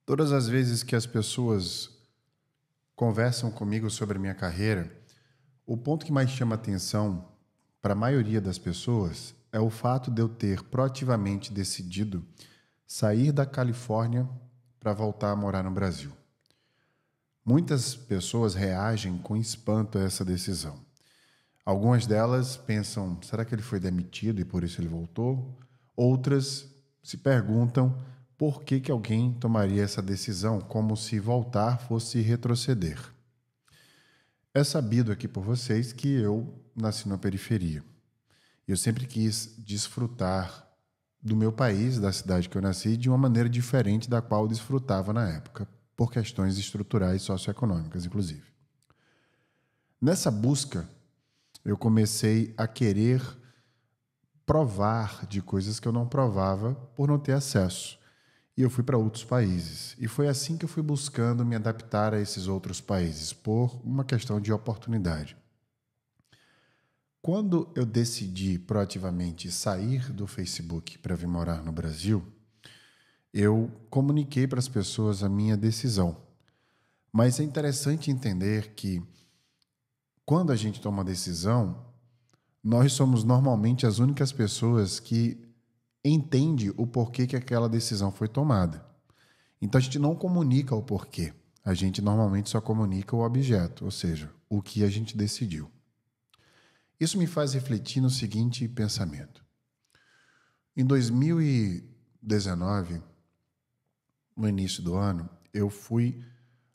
Todas as vezes que as pessoas conversam comigo sobre a minha carreira, o ponto que mais chama atenção para a maioria das pessoas é o fato de eu ter proativamente decidido sair da Califórnia para voltar a morar no Brasil. Muitas pessoas reagem com espanto a essa decisão. Algumas delas pensam, será que ele foi demitido e por isso ele voltou? Outras se perguntam por que alguém tomaria essa decisão, como se voltar fosse retroceder. É sabido aqui por vocês que eu nasci na periferia. Eu sempre quis desfrutar do meu país, da cidade que eu nasci, de uma maneira diferente da qual eu desfrutava na época, por questões estruturais e socioeconômicas, inclusive. Nessa busca, eu comecei a querer provar de coisas que eu não provava por não ter acesso. E eu fui para outros países. E foi assim que eu fui buscando me adaptar a esses outros países, por uma questão de oportunidade. Quando eu decidi proativamente sair do Facebook para vir morar no Brasil, eu comuniquei para as pessoas a minha decisão. Mas é interessante entender que, quando a gente toma uma decisão, nós somos normalmente as únicas pessoas que entendem o porquê que aquela decisão foi tomada. Então a gente não comunica o porquê. A gente normalmente só comunica o objeto, ou seja, o que a gente decidiu. Isso me faz refletir no seguinte pensamento. Em 2019, no início do ano, eu fui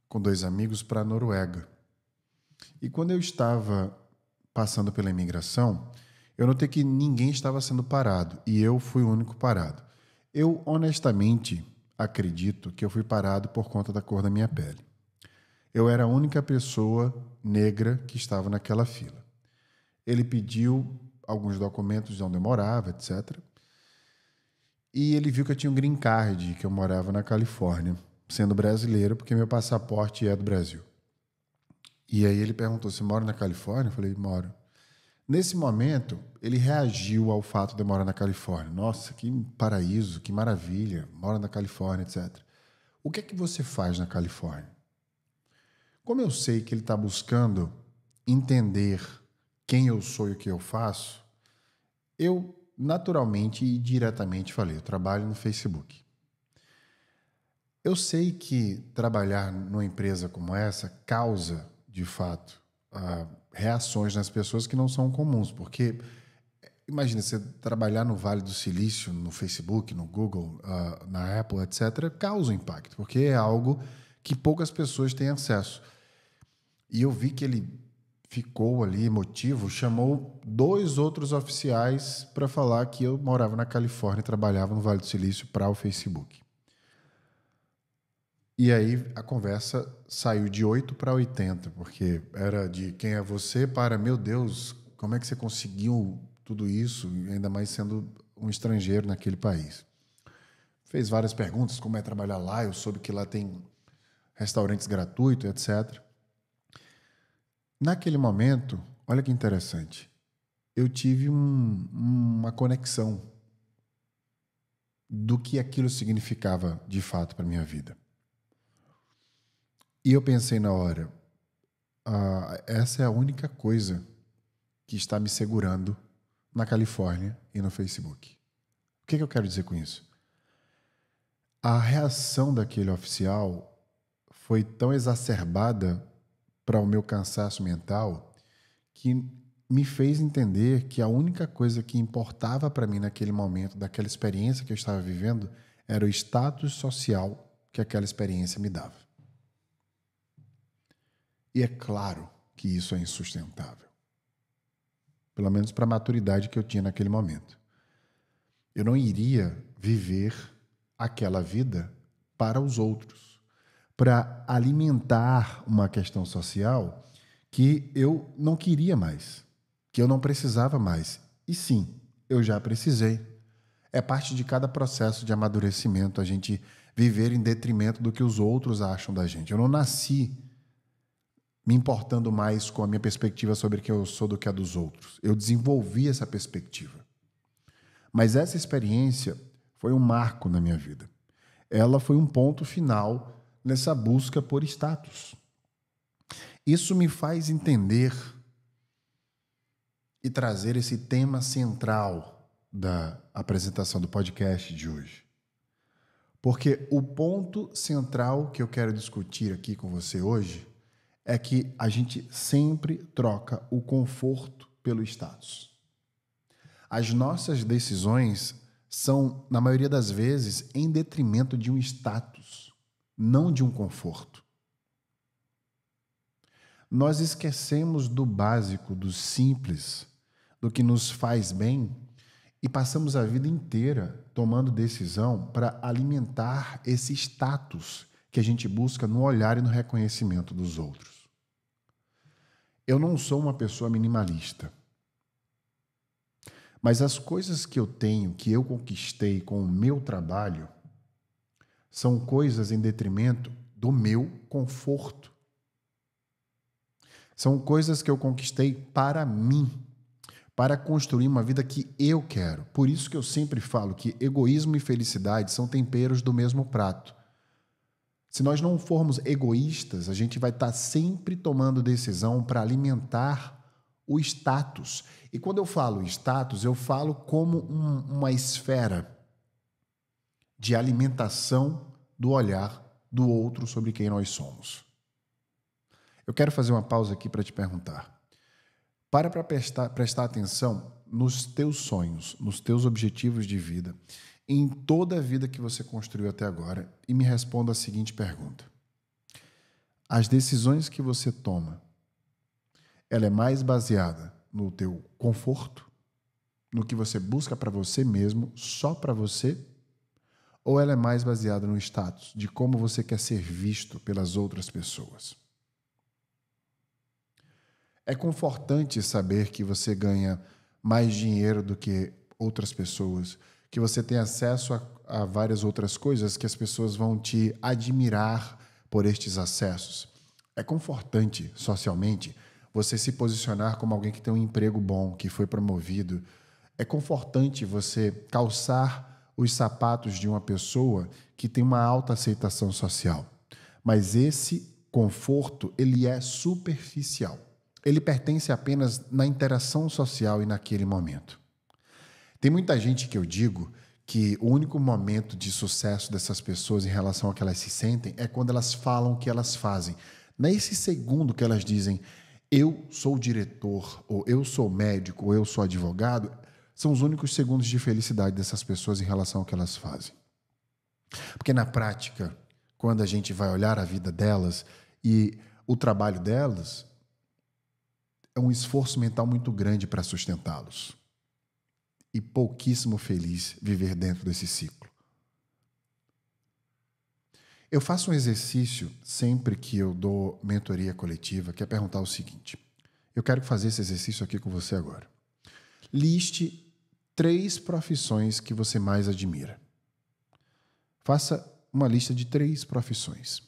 com 2 amigos para a Noruega. E quando eu estava passando pela imigração, eu notei que ninguém estava sendo parado e eu fui o único parado. Eu, honestamente, acredito que eu fui parado por conta da cor da minha pele. Eu era a única pessoa negra que estava naquela fila. Ele pediu alguns documentos de onde eu morava, etc. E ele viu que eu tinha um green card, que eu morava na Califórnia, sendo brasileiro, porque meu passaporte é do Brasil. E aí ele perguntou, você mora na Califórnia? Eu falei, moro. Nesse momento, ele reagiu ao fato de eu morar na Califórnia. Nossa, que paraíso, que maravilha, mora na Califórnia, etc. O que é que você faz na Califórnia? Como eu sei que ele está buscando entender quem eu sou e o que eu faço, eu naturalmente e diretamente falei, eu trabalho no Facebook. Eu sei que trabalhar numa empresa como essa causa, de fato, reações nas pessoas que não são comuns, porque imagina você trabalhar no Vale do Silício, no Facebook, no Google, na Apple, etc., causa um impacto, porque é algo que poucas pessoas têm acesso. E eu vi que ele ficou ali emotivo, chamou 2 outros oficiais para falar que eu morava na Califórnia e trabalhava no Vale do Silício para o Facebook. E aí a conversa saiu de 8 para 80, porque era de quem é você para, meu Deus, como é que você conseguiu tudo isso, ainda mais sendo um estrangeiro naquele país. Fez várias perguntas, como é trabalhar lá, eu soube que lá tem restaurantes gratuitos, etc. Naquele momento, olha que interessante, eu tive uma conexão do que aquilo significava de fato para a minha vida. E eu pensei na hora, essa é a única coisa que está me segurando na Califórnia e no Facebook. O que eu quero dizer com isso? A reação daquele oficial foi tão exacerbada para o meu cansaço mental que me fez entender que a única coisa que importava para mim naquele momento, daquela experiência que eu estava vivendo, era o status social que aquela experiência me dava. E é claro que isso é insustentável. Pelo menos para a maturidade que eu tinha naquele momento. Eu não iria viver aquela vida para os outros, para alimentar uma questão social que eu não queria mais, que eu não precisava mais. E sim, eu já precisei. É parte de cada processo de amadurecimento a gente viver em detrimento do que os outros acham da gente. Eu não nasci me importando mais com a minha perspectiva sobre quem eu sou do que a dos outros. Eu desenvolvi essa perspectiva. Mas essa experiência foi um marco na minha vida. ela foi um ponto final nessa busca por status. Isso me faz entender e trazer esse tema central da apresentação do podcast de hoje. Porque o ponto central que eu quero discutir aqui com você hoje é que a gente sempre troca o conforto pelo status. As nossas decisões são, na maioria das vezes, em detrimento de um status, não de um conforto. Nós esquecemos do básico, do simples, do que nos faz bem e passamos a vida inteira tomando decisão para alimentar esse status que a gente busca no olhar e no reconhecimento dos outros. Eu não sou uma pessoa minimalista, mas as coisas que eu tenho, que eu conquistei com o meu trabalho, são coisas em detrimento do meu conforto. São coisas que eu conquistei para mim, para construir uma vida que eu quero. Por isso que eu sempre falo que egoísmo e felicidade são temperos do mesmo prato. Se nós não formos egoístas, a gente vai estar sempre tomando decisão para alimentar o status. E quando eu falo status, eu falo como uma esfera de alimentação do olhar do outro sobre quem nós somos. Eu quero fazer uma pausa aqui para te perguntar. Para prestar atenção nos teus sonhos, nos teus objetivos de vida, em toda a vida que você construiu até agora e me responda a seguinte pergunta. As decisões que você toma, ela é mais baseada no teu conforto, no que você busca para você mesmo, só para você, ou ela é mais baseada no status, de como você quer ser visto pelas outras pessoas? É confortante saber que você ganha mais dinheiro do que outras pessoas, que você tem acesso a várias outras coisas que as pessoas vão te admirar por estes acessos. É confortante, socialmente, você se posicionar como alguém que tem um emprego bom, que foi promovido. É confortante você calçar os sapatos de uma pessoa que tem uma alta aceitação social. Mas esse conforto, ele é superficial. Ele pertence apenas na interação social e naquele momento. Tem muita gente que eu digo que o único momento de sucesso dessas pessoas em relação ao que elas se sentem é quando elas falam o que elas fazem. Nesse segundo que elas dizem, eu sou diretor, ou eu sou médico, ou eu sou advogado, são os únicos segundos de felicidade dessas pessoas em relação ao que elas fazem. Porque na prática, quando a gente vai olhar a vida delas e o trabalho delas, é um esforço mental muito grande para sustentá-los. E pouquíssimo feliz viver dentro desse ciclo. Eu faço um exercício sempre que eu dou mentoria coletiva, que é perguntar o seguinte. Eu quero fazer esse exercício aqui com você agora. Liste 3 profissões que você mais admira. Faça uma lista de 3 profissões.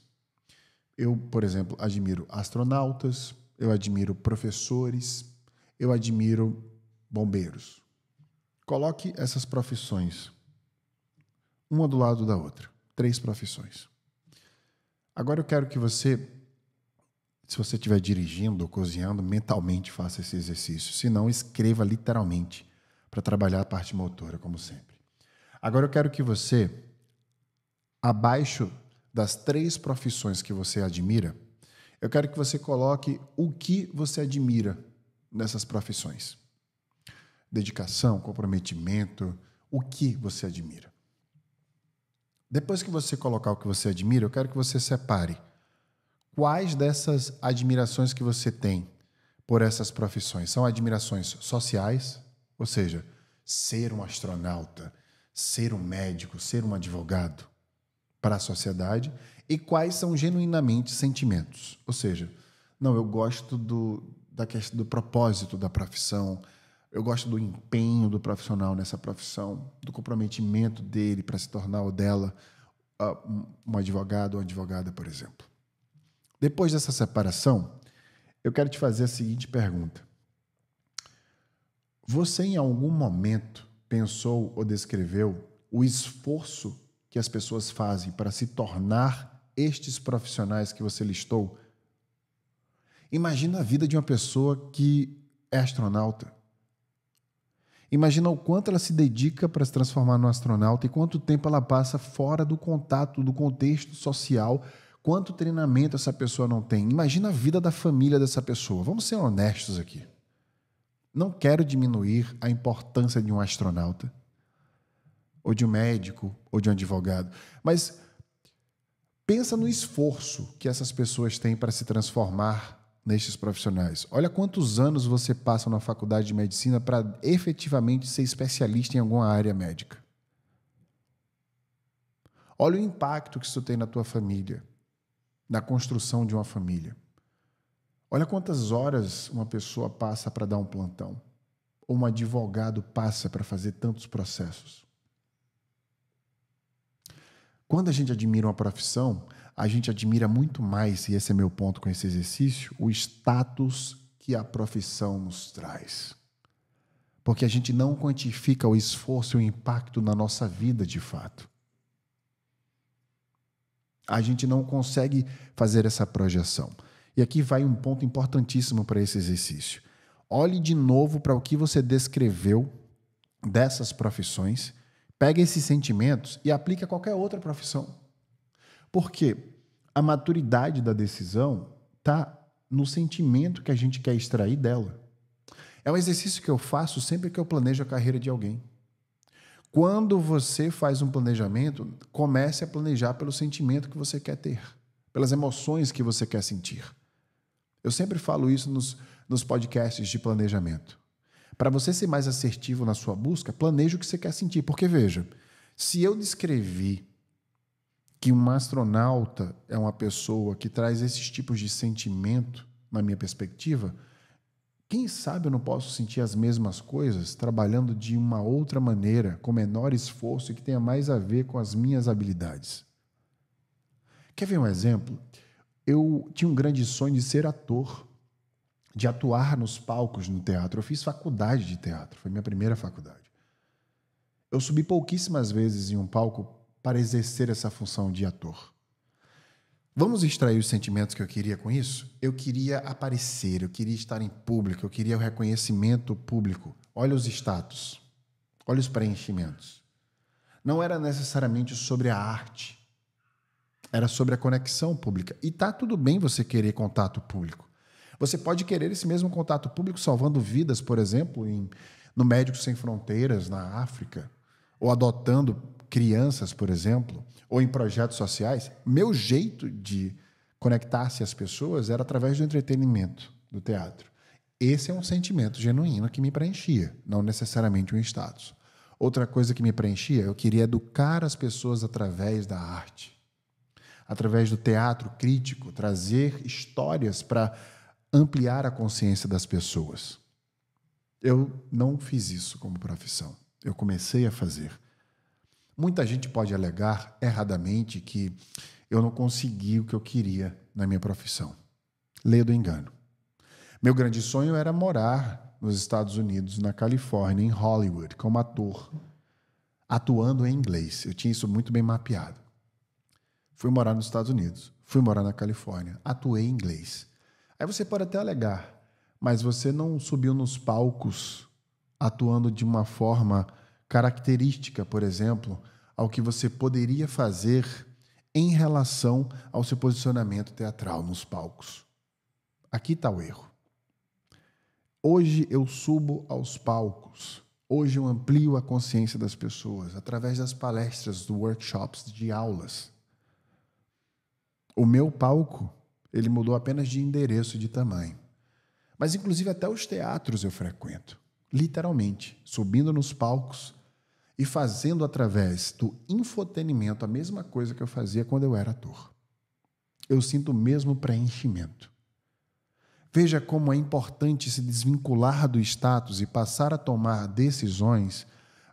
Eu, por exemplo, admiro astronautas, eu admiro professores, eu admiro bombeiros. Coloque essas profissões, uma do lado da outra. 3 profissões. Agora eu quero que você, se você estiver dirigindo ou cozinhando, mentalmente faça esse exercício. Se não, escreva literalmente para trabalhar a parte motora, como sempre. Agora eu quero que você, abaixo das 3 profissões que você admira, eu quero que você coloque o que você admira nessas profissões. Dedicação, comprometimento, o que você admira. Depois que você colocar o que você admira, eu quero que você separe quais dessas admirações que você tem por essas profissões são admirações sociais, ou seja, ser um astronauta, ser um médico, ser um advogado para a sociedade, e quais são genuinamente sentimentos, ou seja, não, eu gosto do propósito da profissão, eu gosto do empenho do profissional nessa profissão, do comprometimento dele para se tornar ou dela um advogado ou advogada, por exemplo. Depois dessa separação, eu quero te fazer a seguinte pergunta. Você, em algum momento, pensou ou descreveu o esforço que as pessoas fazem para se tornar estes profissionais que você listou. Imagina a vida de uma pessoa que é astronauta. Imagina o quanto ela se dedica para se transformar num astronauta e quanto tempo ela passa fora do contato, do contexto social, quanto treinamento essa pessoa não tem. Imagina a vida da família dessa pessoa. Vamos ser honestos aqui. Não quero diminuir a importância de um astronauta, ou de um médico, ou de um advogado, mas pensa no esforço que essas pessoas têm para se transformar nestes profissionais. Olha quantos anos você passa na faculdade de medicina para efetivamente ser especialista em alguma área médica. Olha o impacto que isso tem na tua família, na construção de uma família. Olha quantas horas uma pessoa passa para dar um plantão, ou um advogado passa para fazer tantos processos. Quando a gente admira uma profissão, a gente admira muito mais, e esse é meu ponto com esse exercício, o status que a profissão nos traz. Porque a gente não quantifica o esforço e o impacto na nossa vida de fato. A gente não consegue fazer essa projeção. E aqui vai um ponto importantíssimo para esse exercício. Olhe de novo para o que você descreveu dessas profissões, pega esses sentimentos e aplica a qualquer outra profissão. Porque a maturidade da decisão está no sentimento que a gente quer extrair dela. É um exercício que eu faço sempre que eu planejo a carreira de alguém. Quando você faz um planejamento, comece a planejar pelo sentimento que você quer ter, pelas emoções que você quer sentir. Eu sempre falo isso nos podcasts de planejamento. Para você ser mais assertivo na sua busca, planeje o que você quer sentir. Porque, veja, se eu descrevi que um astronauta é uma pessoa que traz esses tipos de sentimento, na minha perspectiva, quem sabe eu não posso sentir as mesmas coisas trabalhando de uma outra maneira, com menor esforço e que tenha mais a ver com as minhas habilidades. Quer ver um exemplo? Eu tinha um grande sonho de ser ator, de atuar nos palcos no teatro. Eu fiz faculdade de teatro, foi minha primeira faculdade. Eu subi pouquíssimas vezes em um palco para exercer essa função de ator. Vamos extrair os sentimentos que eu queria com isso? Eu queria aparecer, eu queria estar em público, eu queria o reconhecimento público. Olha os status, olha os preenchimentos. Não era necessariamente sobre a arte, era sobre a conexão pública. E tá tudo bem você querer contato público. Você pode querer esse mesmo contato público salvando vidas, por exemplo, no Médicos Sem Fronteiras, na África, ou adotando crianças, por exemplo, ou em projetos sociais. Meu jeito de conectar-se às pessoas era através do entretenimento, do teatro. Esse é um sentimento genuíno que me preenchia, não necessariamente um status. Outra coisa que me preenchia, eu queria educar as pessoas através da arte, através do teatro crítico, trazer histórias para ampliar a consciência das pessoas. Eu não fiz isso como profissão. Eu comecei a fazer. Muita gente pode alegar erradamente que eu não consegui o que eu queria na minha profissão. Leia do engano. Meu grande sonho era morar nos Estados Unidos, na Califórnia, em Hollywood, como ator, atuando em inglês. Eu tinha isso muito bem mapeado. Fui morar nos Estados Unidos, fui morar na Califórnia, atuei em inglês. Aí você pode até alegar, mas você não subiu nos palcos atuando de uma forma característica, por exemplo, ao que você poderia fazer em relação ao seu posicionamento teatral nos palcos. Aqui está o erro. Hoje eu subo aos palcos. Hoje eu amplio a consciência das pessoas através das palestras, dos workshops, de aulas. O meu palco, ele mudou apenas de endereço e de tamanho. Mas, inclusive, até os teatros eu frequento. Literalmente, subindo nos palcos e fazendo através do infotenimento a mesma coisa que eu fazia quando eu era ator. Eu sinto o mesmo preenchimento. Veja como é importante se desvincular do status e passar a tomar decisões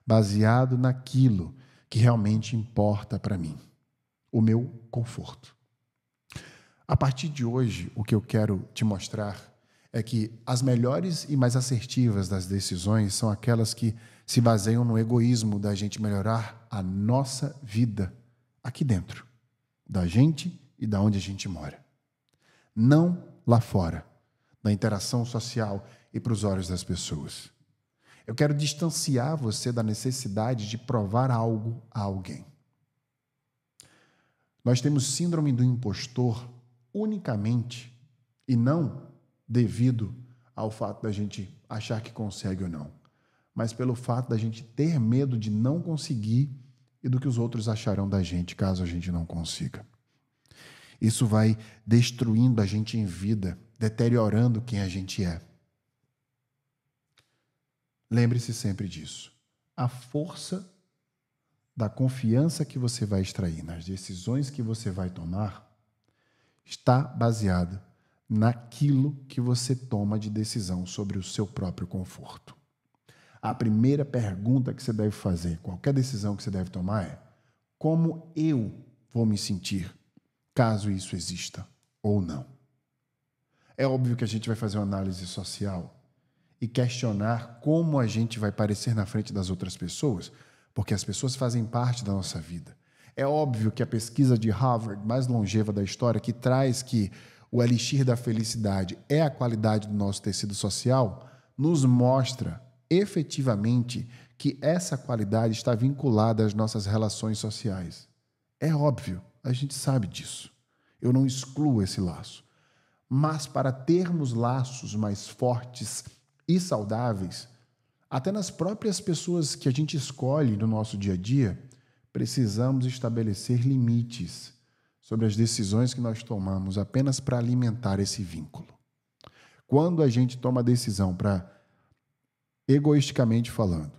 baseado naquilo que realmente importa para mim, o meu conforto. A partir de hoje, o que eu quero te mostrar é que as melhores e mais assertivas das decisões são aquelas que se baseiam no egoísmo da gente melhorar a nossa vida aqui dentro, da gente e da onde a gente mora. Não lá fora, na interação social e para os olhos das pessoas. Eu quero distanciar você da necessidade de provar algo a alguém. Nós temos síndrome do impostor unicamente e não devido ao fato da gente achar que consegue ou não, mas pelo fato da gente ter medo de não conseguir e do que os outros acharão da gente caso a gente não consiga. Isso vai destruindo a gente em vida, deteriorando quem a gente é. Lembre-se sempre disso. A força da confiança que você vai extrair nas decisões que você vai tomar está baseada naquilo que você toma de decisão sobre o seu próprio conforto. A primeira pergunta que você deve fazer, qualquer decisão que você deve tomar é: como eu vou me sentir caso isso exista ou não? É óbvio que a gente vai fazer uma análise social e questionar como a gente vai parecer na frente das outras pessoas, porque as pessoas fazem parte da nossa vida. É óbvio que a pesquisa de Harvard, mais longeva da história, que traz que o elixir da felicidade é a qualidade do nosso tecido social, nos mostra efetivamente que essa qualidade está vinculada às nossas relações sociais. É óbvio, a gente sabe disso. Eu não excluo esse laço. Mas para termos laços mais fortes e saudáveis, até nas próprias pessoas que a gente escolhe no nosso dia a dia, precisamos estabelecer limites sobre as decisões que nós tomamos apenas para alimentar esse vínculo. Quando a gente toma a decisão para, egoisticamente falando,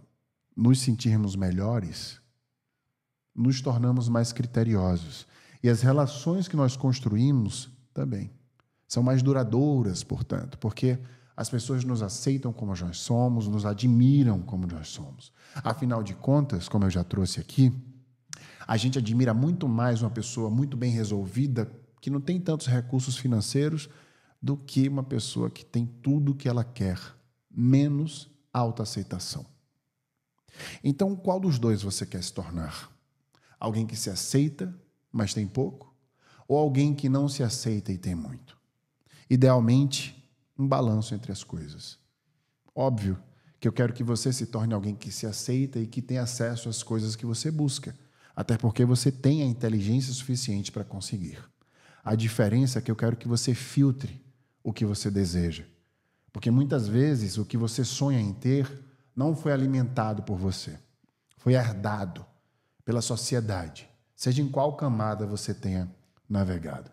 nos sentirmos melhores, nos tornamos mais criteriosos. E as relações que nós construímos também são mais duradouras, portanto, porque as pessoas nos aceitam como nós somos, nos admiram como nós somos. Afinal de contas, como eu já trouxe aqui, a gente admira muito mais uma pessoa muito bem resolvida, que não tem tantos recursos financeiros, do que uma pessoa que tem tudo o que ela quer, menos autoaceitação. Então, qual dos dois você quer se tornar? Alguém que se aceita, mas tem pouco? Ou alguém que não se aceita e tem muito? Idealmente, um balanço entre as coisas. Óbvio que eu quero que você se torne alguém que se aceita e que tem acesso às coisas que você busca, até porque você tem a inteligência suficiente para conseguir. A diferença é que eu quero que você filtre o que você deseja, porque muitas vezes o que você sonha em ter não foi alimentado por você, foi herdado pela sociedade, seja em qual camada você tenha navegado.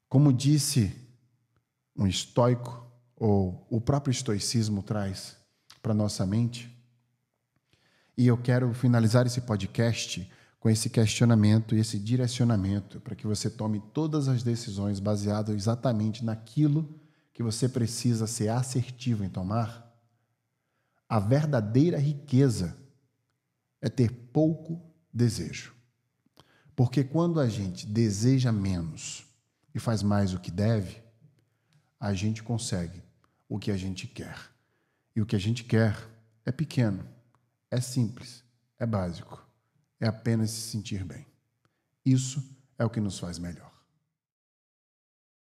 Como disse um estoico, ou o próprio estoicismo traz para nossa mente, e eu quero finalizar esse podcast com esse questionamento e esse direcionamento para que você tome todas as decisões baseadas exatamente naquilo que você precisa ser assertivo em tomar. A verdadeira riqueza é ter pouco desejo. Porque quando a gente deseja menos e faz mais o que deve, a gente consegue o que a gente quer. E o que a gente quer é pequeno, é simples, é básico, é apenas se sentir bem. Isso é o que nos faz melhor.